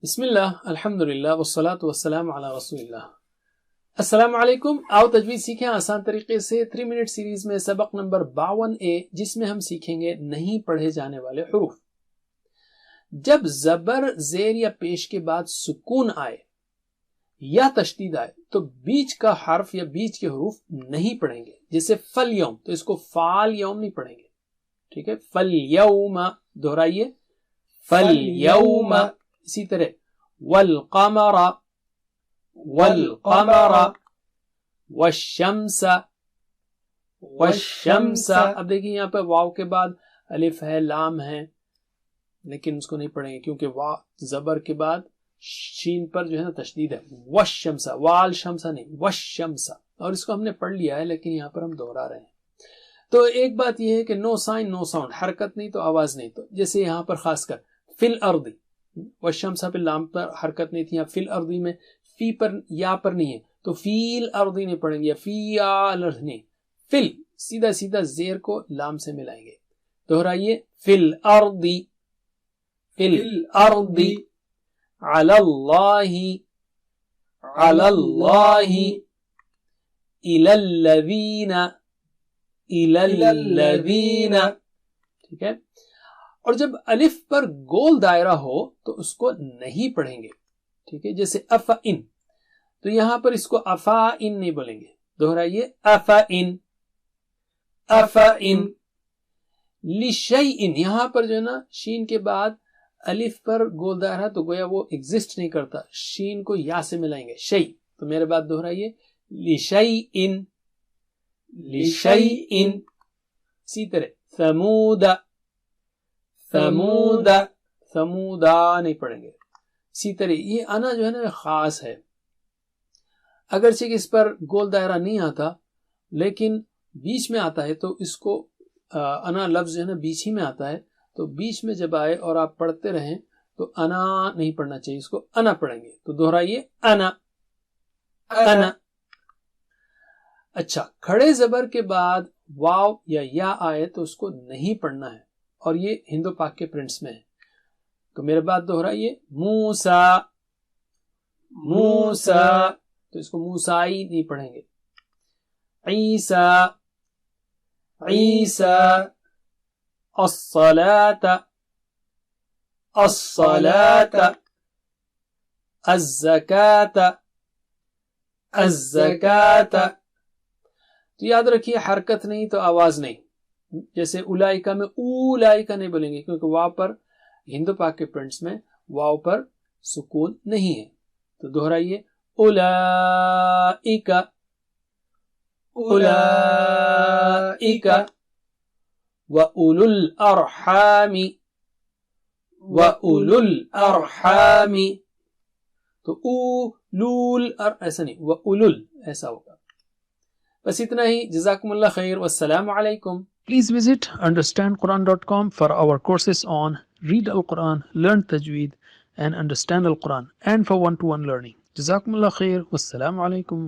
بسم اللہ الحمدللہ والصلاة والسلام علی رسول اللہ۔ السلام علیکم، آؤ تجوید سیکھیں آسان طریقے سے 3 منٹ سیریز میں سبق نمبر 52A، جس میں ہم سیکھیں گے نہیں پڑھے جانے والے حروف۔ جب زبر زیر یا پیش کے بعد سکون آئے یا تشدید آئے تو بیچ کا حرف یا بیچ کے حروف نہیں پڑھیں گے، جیسے فالیوم تو اس کو فال یوم نہیں پڑھیں گے، ٹھیک ہے۔ فالیوم دہرائیے، فالیوم۔ اسی طرح والقمر والقمر والشمس والشمس۔ اب دیکھیں یہاں پہ واو کے بعد الف ہے، لام ہے، لیکن اس کو نہیں پڑھیں گے کیونکہ وا زبر کے بعد شین پر جو ہے نا تشدید ہے۔ والشمس، وال شمس نہیں، والشمس، اور اس کو ہم نے پڑھ لیا ہے لیکن یہاں پر ہم دہرا رہے ہیں۔ تو ایک بات یہ ہے کہ نو سائن نو ساؤنڈ، حرکت نہیں تو آواز نہیں۔ تو جیسے یہاں پر خاص کر فی الارض، والشمس پہ لام پر حرکت نہیں تھی، یا فی الارض میں فی پر یا پر نہیں ہے تو فی الارض نہیں پڑھیں گے، یا فی الارض نہیں، فل سیدھا سیدھا زیر کو لام سے ملائیں گے۔ دہرائیے، فی الارض، فی الارض، علی اللہ، علی اللہ، الی الذین، الی الذین، ٹھیک ہے۔ اور جب الف پر گول دائرہ ہو تو اس کو نہیں پڑھیں گے، ٹھیک ہے۔ جیسے افئن، تو یہاں پر اس کو افائن نہیں بولیں گے، دہرائیے، افئن، افئن۔ لشیئن، یہاں پر جو ہے نا شین کے بعد الف پر گول دائرہ تو گویا وہ ایگزسٹ نہیں کرتا، شین کو یا سے ملائیں گے، شی۔ تو میرے بات دہرائیے، لشیئن، لشیئن۔ اسی طرح ثمود، ثمود، ثمودا نہیں پڑھیں گے۔ اسی طرح یہ انا جو ہے نا خاص ہے، اگرچہ کہ اس پر گول دائرہ نہیں آتا لیکن بیچ میں آتا ہے، تو اس کو انا لفظ جو ہے نا بیچ ہی میں آتا ہے، تو بیچ میں جب آئے اور آپ پڑھتے رہیں تو انا نہیں پڑھنا چاہیے، اس کو انا پڑھیں گے۔ تو دہرائیے، انا، انا۔ اچھا، کھڑے زبر کے بعد واو یا آئے تو اس کو نہیں پڑھنا ہے، اور یہ ہند و پاک کے پرنٹس میں ہے۔ تو میرے بات دہرائیے، موسیٰ، موسیٰ، تو اس کو موسائی نہیں پڑھیں گے۔ عیسیٰ، عیسیٰ، الصلاة، الصلاة، الزکاة، الزکاة۔ تو یاد رکھیے، حرکت نہیں تو آواز نہیں۔ جیسے اولائکا میں اولائکا نہیں بولیں گے کیونکہ واو پر ہند و پاک کے پرنٹس میں واو پر سکون نہیں ہے۔ تو دہرائیے، اولائکا، اولائکا، وَأُولُو الْأَرْحَامِ، وَأُولُو الْأَرْحَامِ۔ تو اولول ایسا نہیں، وَأُولُل ایسا ہوگا۔ بس اتنا ہی، جزاکم اللہ خیر، والسلام علیکم۔ Please visit understandquran.com for our courses on Read Al-Quran, Learn Tajweed and Understand Al-Quran, and for one-to-one learning. Jazakumullah khair. Wassalamu alaikum.